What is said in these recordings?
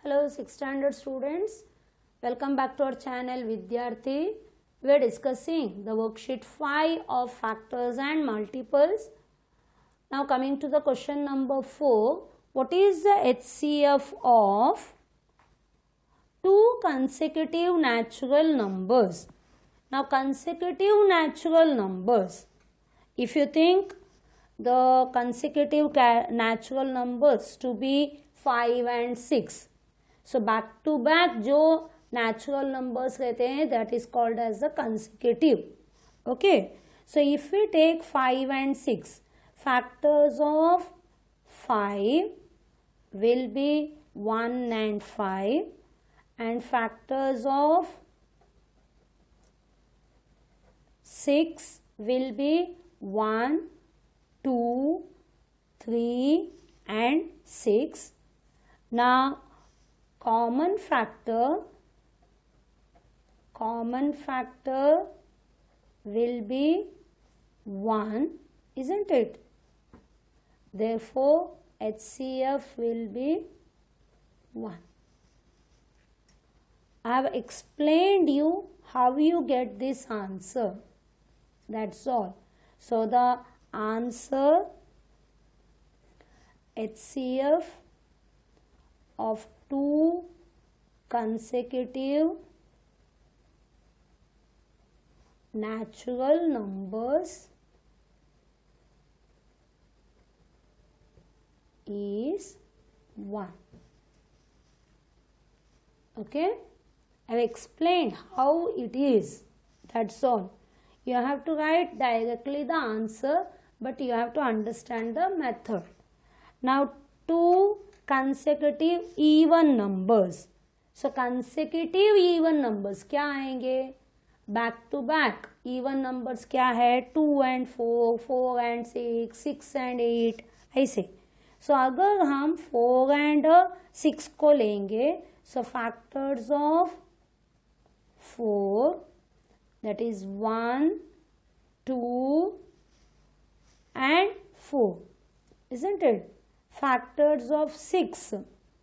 Hello 6th standard students, welcome back to our channel Vidyarthi. We are discussing the worksheet 5 of factors and multiples. Now coming to the question number 4, what is the HCF of two consecutive natural numbers? Now consecutive natural numbers, if you think the consecutive natural numbers to be 5 and 6, so back to back जो natural numbers रहते हैं that is called as the consecutive. Okay, so if we take 5 and 6, factors of 5 will be 1 and 5 and factors of 6 will be 1, 2, 3 and 6. Now common factor will be 1, isn't it? Therefore HCF will be 1. I have explained you how you get this answer. That's all. So the answer HCF of two consecutive natural numbers is 1. Okay, I have explained how it is. That's all. You have to write directly the answer, but you have to understand the method. Now two consecutive even numbers. So consecutive even numbers क्या आएंगे? Back to back even numbers क्या है? 2 and 4, 4 and 6, 6 and 8 ऐसे. So अगर हम 4 and 6 को लेंगे, so factors of 4, that is 1, 2 and 4, isn't it? Factors of 6,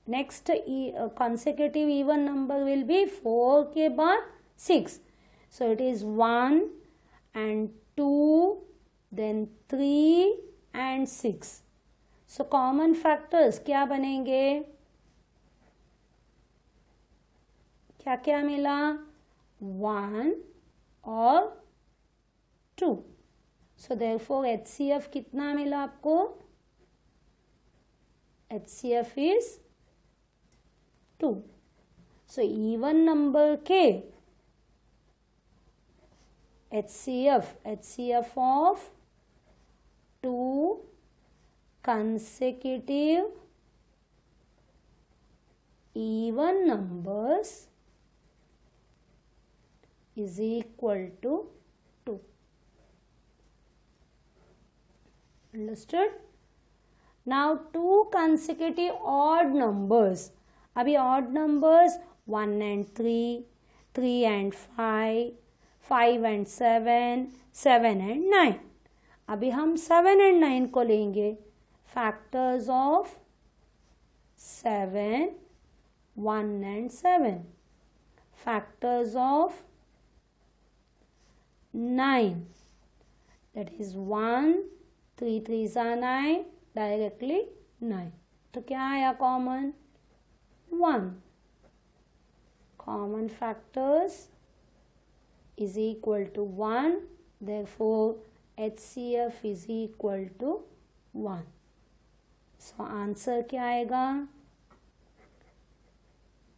next consecutive even number will be 4 के बाद 6, so it is 1 and 2, then 3 and 6. So common factors क्या बनेंगे? क्या क्या मिला? 1 और 2. So therefore HCF कितना मिला आपको? HCF is 2. So even number के HCF of two consecutive even numbers is equal to 2. Understood? Now two consecutive odd numbers. अभी odd numbers 1 and 3, 3 and 5, 5 and 7, 7 and 9. अभी हम 7 and 9 को लेंगे. Factors of 7, 1 and 7. Factors of 9, that is 1, 3 3s are 9, directly 9. तो क्या आया common? 1. Common factors is equal to 1, therefore HCF is equal to 1. So answer क्या आएगा?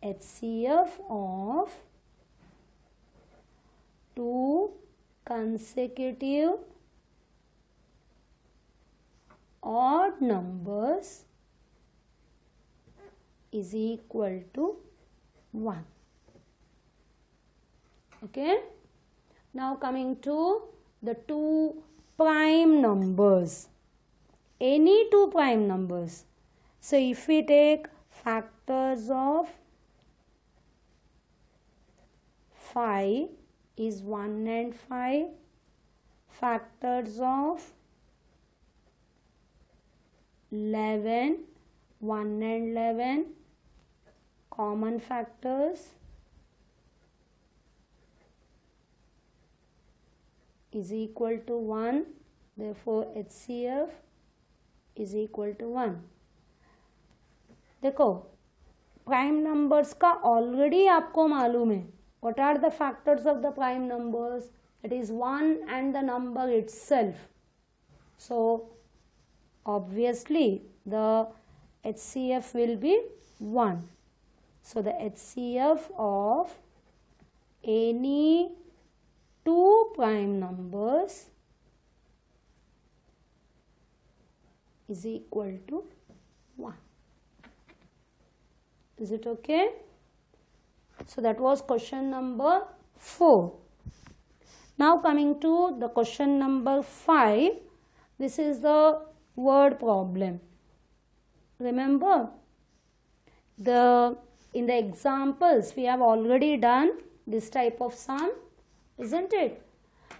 HCF of two consecutive odd numbers is equal to 1. Okay, now coming to the two prime numbers, any two prime numbers. So if we take factors of 5 is 1 and 5, factors of 11, 1 and 11, common factors is equal to 1, therefore HCF is equal to 1. देखो prime numbers का already आपको मालूम है. What are the factors of the prime numbers? It is 1 and the number itself. So obviously the HCF will be 1. So the HCF of any two prime numbers is equal to 1. Is it okay? So that was question number 4. Now coming to the question number 5. This is the word problem. Remember, in the examples we have already done this type of sum, isn't it?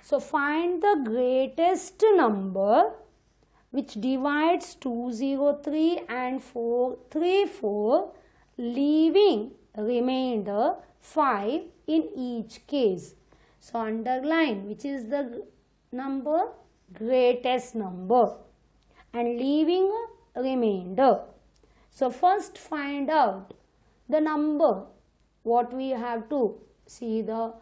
So find the greatest number which divides 203 and 434, leaving remainder 5 in each case. So underline which is the number, greatest number, and leaving a remainder. So first find out the number. What we have to see, the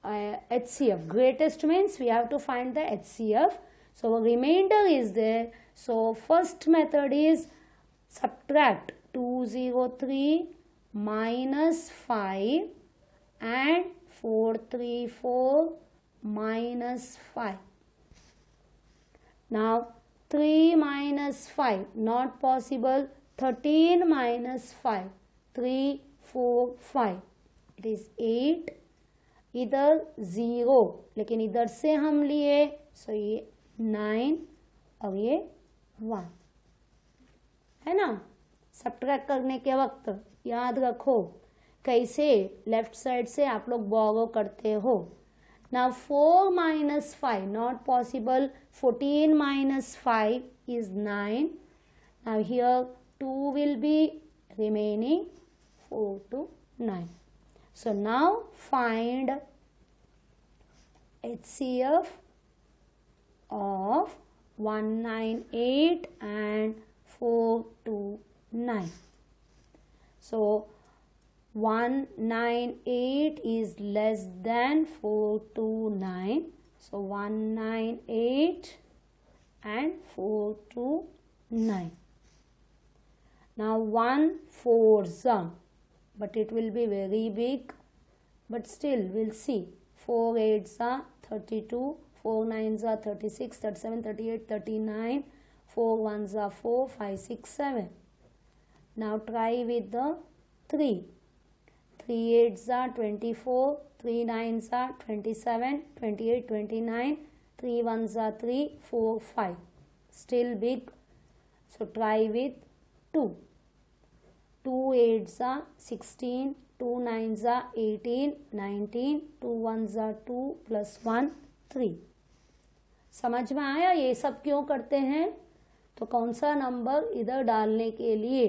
HCF. Greatest means we have to find the HCF. So a remainder is there. So first method is subtract 203 minus 5 and 434 minus 5. Now 3 minus 5 not possible. 13 minus 5, 3, 4, 5, it is 8. इधर 0, लेकिन इधर से हम लिए, सो ये 9 और ये 1 है ना. सब्ट्रैक्ट करने के वक्त याद रखो कैसे लेफ्ट साइड से आप लोग बोरो करते हो. Now 4 minus 5 not possible. 14 minus 5 is 9. Now here 2 will be remaining, 4 to 9. So now find HCF of 198 and 429. So 198 is less than 429. So 198 and 429. Now 1 4s, but it will be very big, but still we'll see. 4 8s are 32, 4 9s are 36, 37, 38, 39, 4 1s are 4, 5, 6, 7. Now try with the 3. 3 8s are 24, 3 9s are 27, 28, 29, 3 1s are 3, 4, 5. Still big. So try with 2. 2 8s are 16, 2 9s are 18, 19, 2 1s are 2 plus 1 3. समझ में आया ये सब क्यों करते हैं? तो कौन सा नंबर इधर डालने के लिए,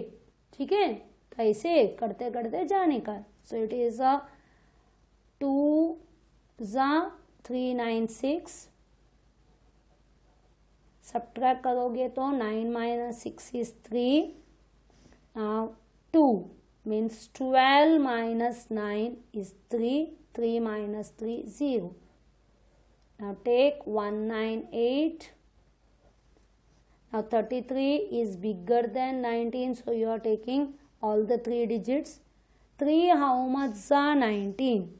ठीक है, तो ऐसे करते करते जाने का. So it is 2 396. सब्ट्रैक्ट करोगे तो 9 minus 6 is 3. Now 2 means 12 minus 9 is 3. 3 minus 3 0. Now take 198. Now 33 is bigger than 19, so you are taking all the 3 digits. 3 how much are 19?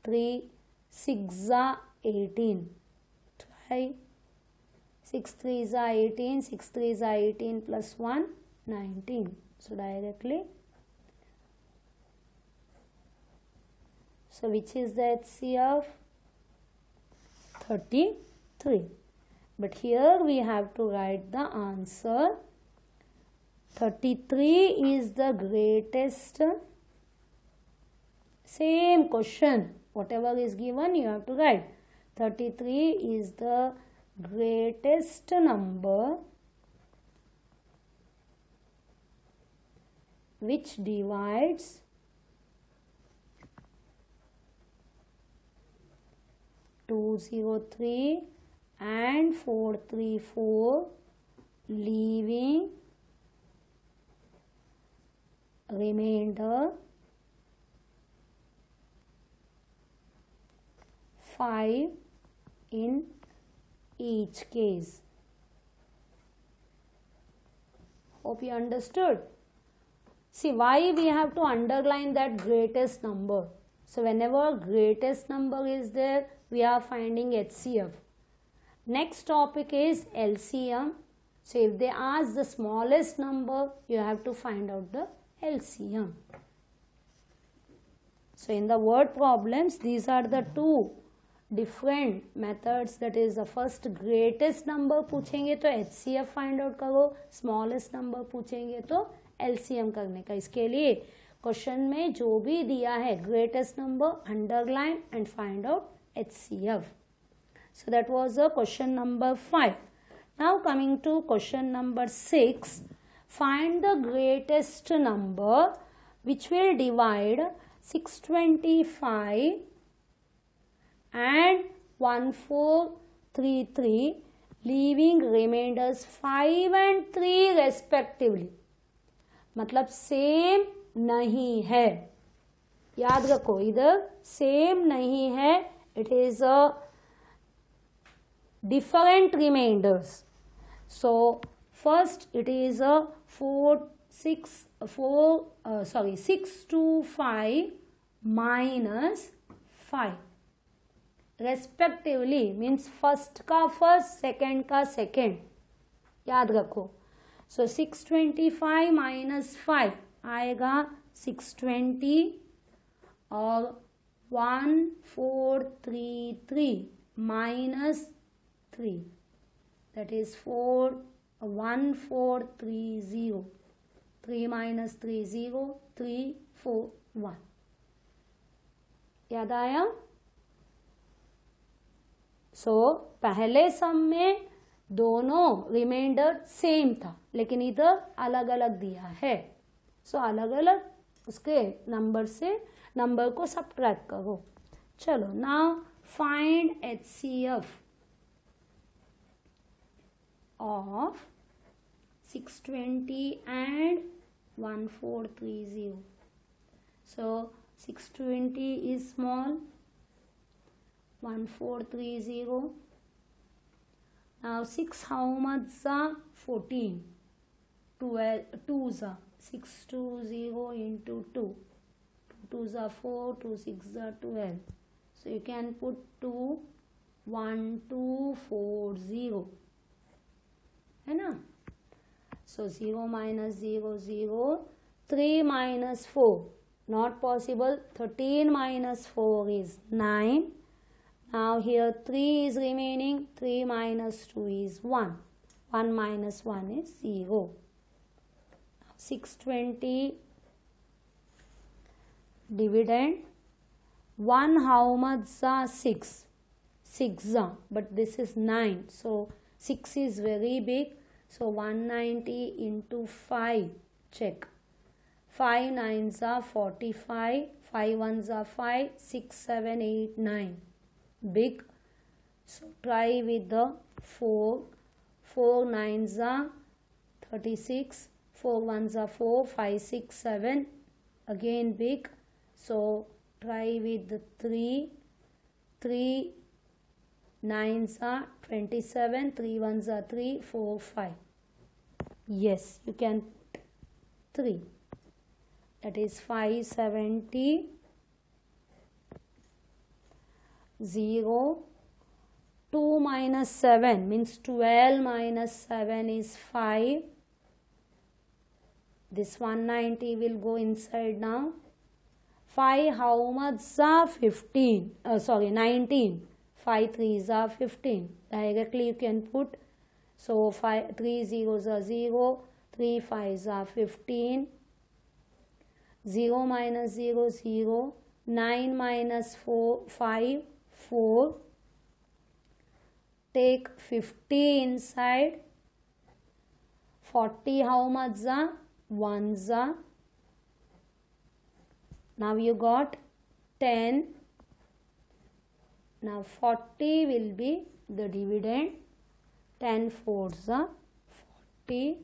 3 6 are 18. Try 6 3s are 18, 6 3s are 18 plus 1 19. So directly, so which is the HCF? 33. But here we have to write the answer. 33 is the greatest. Same question, whatever is given you have to write. 33 is the greatest number which divides 203 and 434, leaving remainder 5 in each case. Hope you understood. See why we have to underline that greatest number. So whenever greatest number is there, we are finding HCF. Next topic is LCM. So if they ask the smallest number, you have to find out the LCM. So in the word problems, these are the two different methods. That is, the first greatest number पूछेंगे तो HCF find out करो, smallest number पूछेंगे तो LCM करने का. इसके लिए question में जो भी दिया है greatest number, underline and find out HCF. So that was the question number 5. Now coming to question number 6. Find the greatest number which will divide 625 and 1433, leaving remainders 5 and 3 respectively. मतलब same नहीं है, याद रखो, इधर same नहीं है, it is a different remainders. So first it is a 625 minus 5 respectively, means first का first, second का second, याद रखो. So 625 minus 5 आएगा 620 और 1433 minus 3, that is 1430. 3 minus 3 0, 3 4 1. याद आया? सो पहले सम में दोनों रिमाइंडर सेम था, लेकिन इधर अलग अलग दिया है. सो अलग अलग उसके नंबर से नंबर को सबट्रैक्ट करो. चलो, now find HCF of 620 and 1430. So 620 is small, 1430. Now 6 how much are 14? 12 2s are 620 into 2. 2s are 4, 2 6 are 12. So you can put 2 1240, है ना. So 0 minus 0 0, 3 minus 4 not possible. 13 minus 4 is 9. Now here 3 is remaining. 3 minus 2 is 1. 1 minus 1 is 0. 620 dividend 1 how much are 6? 6 are, but this is 9. So 6 is very big. So 190 into 5. Check. 5 9s are 45. 5 1s are 5. 6 7 8 9. Big. So try with the 4. 4 9s are 36. 4 1s are 4. 5 6 7. Again big. So try with the 3. 3 9s are 27. 3 1s are 3. 4 5. Yes, you can put 3. That is 570. 0. 2 minus 7 means 12 minus 7 is 5. This 190 will go inside now. 5 how much are 15? 19. 5 3s are 15. Directly you can put. So 5 3 zeros are 0. 3 5s are 15. 0 minus 0 0. 9 minus 4 5 4. Take 50 inside. 40 how much are? 1s are. Now you got 10. Now 40 will be the dividend. 10 fours are 40.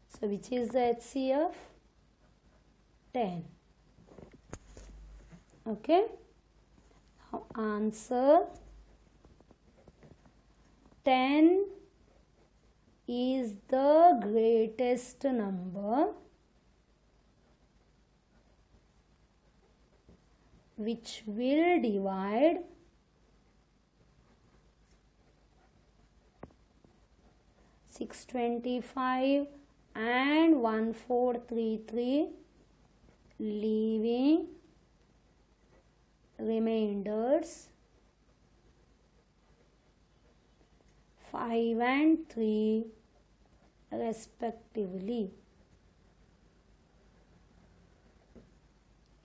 So which is the HCF? 10. Okay. Now answer 10 is the greatest number which will divide 625 and 1433, leaving remainders 5 and 3 respectively.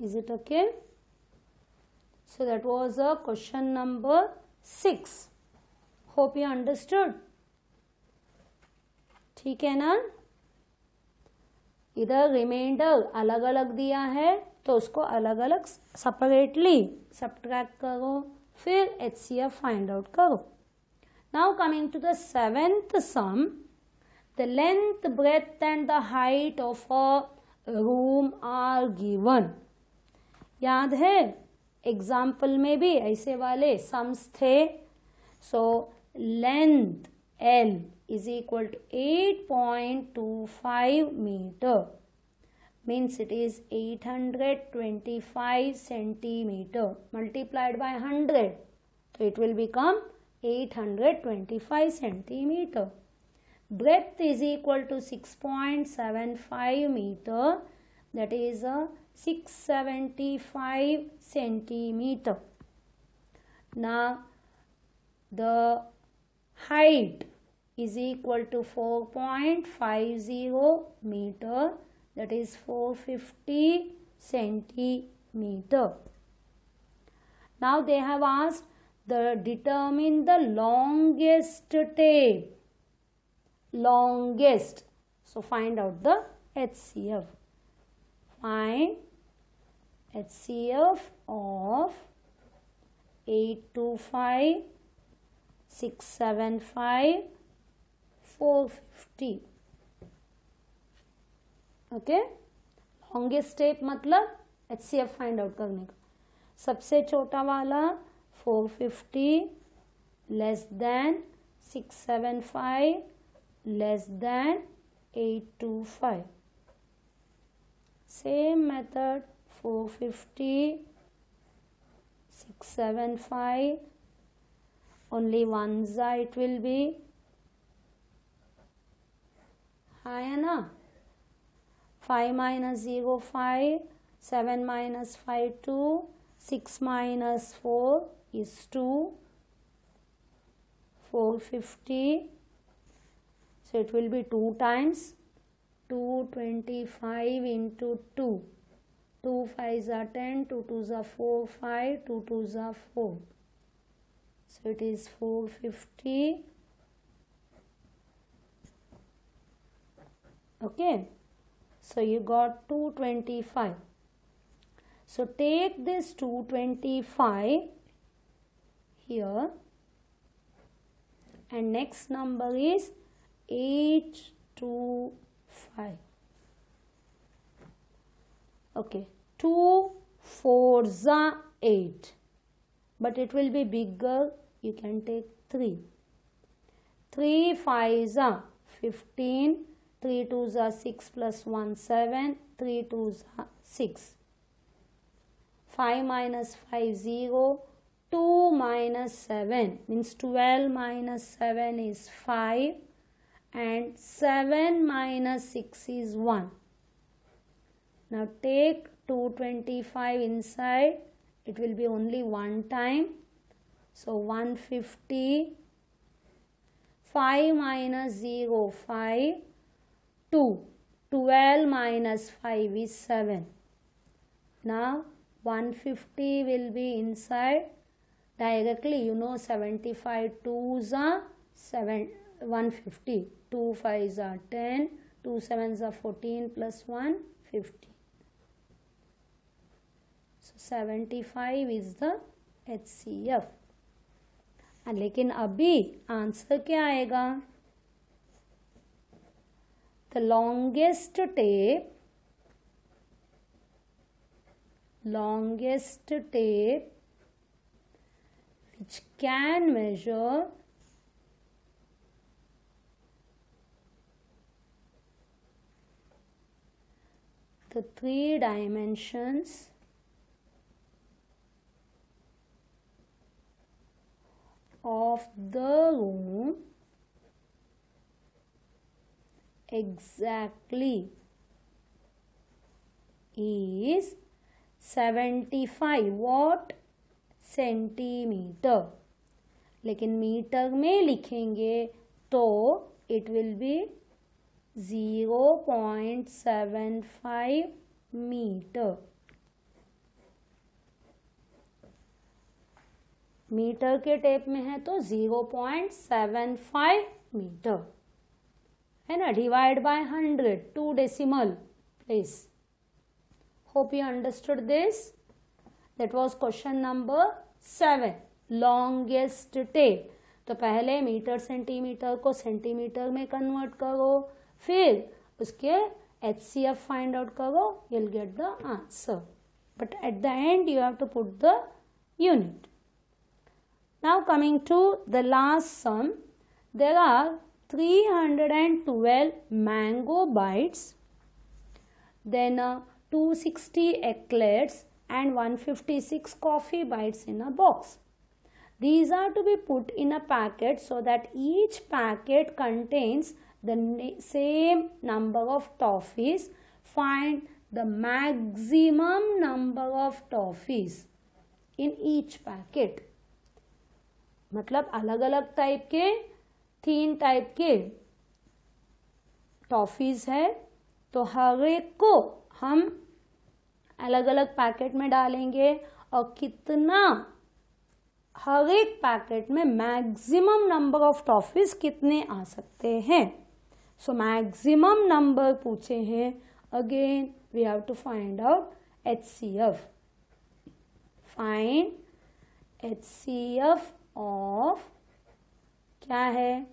Is it okay? So that was a question number 6. Hope you understood. ठीक है ना? इधर reminder अलग अलग दिया है तो उसको अलग अलग सेपरेटली सब्ट्रैक्ट करो, फिर HCF फाइंड आउट करो. Now coming to the 7th sum, the length, breadth and the height of a room are given. याद है एग्जाम्पल में भी ऐसे वाले सम्स थे. So length L is equal to 8.25 meter, means it is 825 centimeter multiplied by 100, so it will become 825 centimeter. Breadth is equal to 6.75 meter, that is a 675 centimeter. Now the height is equal to 4.50 meter, that is 450 centimeter. Now they have asked determine the longest tape. Longest. So find out the HCF. Find HCF of 825, 675, 450. Okay. Longest step मतलब HCF find out करने का. सबसे छोटा वाला 450 less than 675 less than 825. Same method 450, 675, only one side it will be. हाँ है ना. 5 minus 0 5, 7 minus 5 2, 6 minus 4 is 2, 450. So it will be 2 times 225 into 2. 2 5s are 10, 2 2s are 4 5, 2 2s are 4. So it is 450. Okay. So you got 225. So take this 225 here and next number is 825. Okay. 2 4s are 8, but it will be bigger. You can take 3. 3 5s are 15. 3 2s are 6 plus 1 7. 3 2s are 6. 5 minus 5 0. 2 minus 7 means 12 minus 7 is 5 and 7 minus 6 is 1. Now take 225 inside. It will be only one time. So 150. 5 minus 0 5. 2. 12 minus 5 is 7. Now 150 will be inside. Directly you know 75 2s are 150. 2 5s are 10. 2 7s are 14 plus 1 15. So 75 is the HCF. लेकिन अभी answer क्या आएगा? The longest tape which can measure the 3 dimensions of the room exactly is 75 what centimetre. लेकिन metre में लिखेंगे तो it will be 0.75 metre. Metre के tape में है तो 0.75 मीटर है ना. Divide by 100, 2 decimal place. Hope you understood this. That was question number 7. Longest tape. तो पहले मीटर सेंटीमीटर को सेंटीमीटर में कन्वर्ट करो, फिर उसके HCF फाइंड आउट करो, you'll get the answer. But at the end you have to put the unit. Now coming to the last sum, there are 312 mango bites, then 260 eclairs and 156 coffee bites in a box. These are to be put in a packet so that each packet contains the same number of toffees. Find the maximum number of toffees in each packet. मतलब अलग अलग type के 3 type के toffees है, तो हर एक को हम अलग अलग पैकेट में डालेंगे और कितना हर एक पैकेट में मैक्सिमम नंबर ऑफ टॉफीज कितने आ सकते हैं. सो मैक्सिमम नंबर पूछे हैं. Again we have to find out HCF. Find HCF of क्या है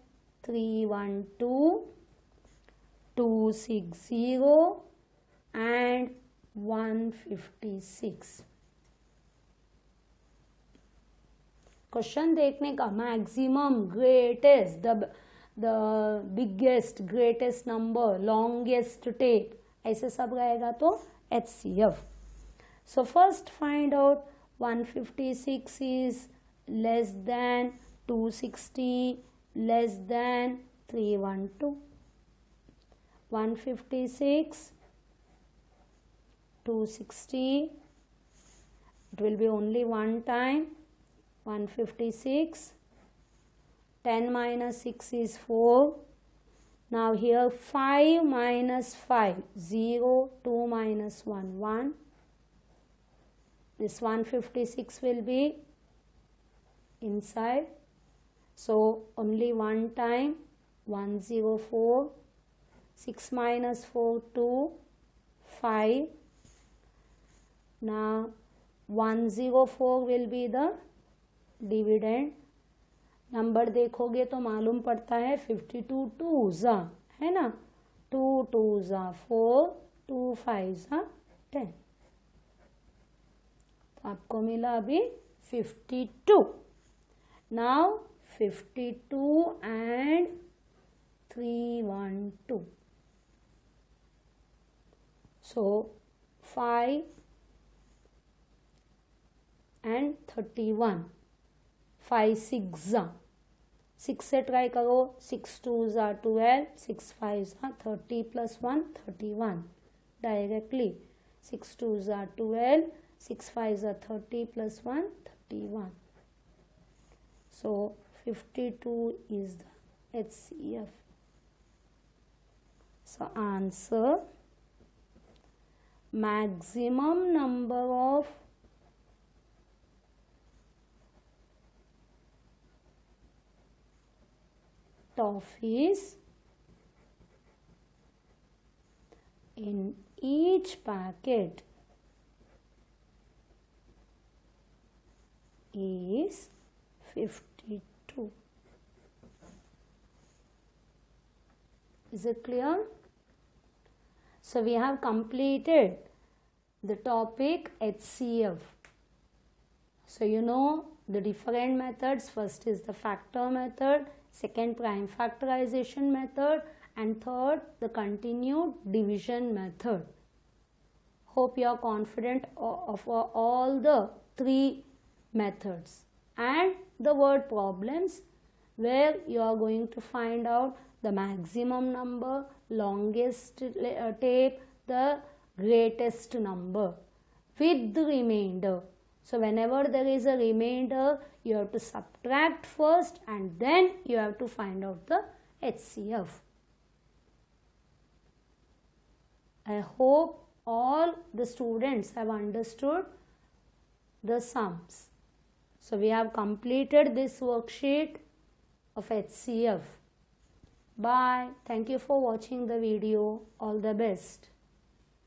312, 260 एंड 156. क्वेश्चन देखने का maximum, greatest, the biggest, greatest number, longest tape, ऐसे सब रहेगा तो HCF. So first find out 156 is less than 260 less than 312. 156 260, it will be only one time. 156, 10 minus 6 is 4. Now here 5 minus 5, 0, 2 minus 1, 1. This 156 will be inside. So only one time. 104, 6 minus 4, 2, 5. Now 104 will be the dividend. Number देखोगे तो मालूम पड़ता है 52 2 है ना. 2 2 4, 2 5 10. तो आपको मिला अभी 52. Now 52 and 312. So 5 and 31. 5 6 6 से ट्राई करो. 6 2 12, 6 5 30 plus 1 31 directly. 6 2 12, 6 5 30 plus 1 31. So 52 is the HCF. So answer, maximum number of toffees in each packet is 52. Is it clear? So we have completed the topic HCF. So you know the different methods. First is the factor method, second prime factorization method, and third the continued division method. Hope you are confident of all the three methods. And the word problems, where you are going to find out the maximum number, longest tape, the greatest number with the remainder. So whenever there is a remainder, you have to subtract first and then you have to find out the HCF. I hope all the students have understood the sums. So we have completed this worksheet of HCF. Bye. Thank you for watching the video. All the best.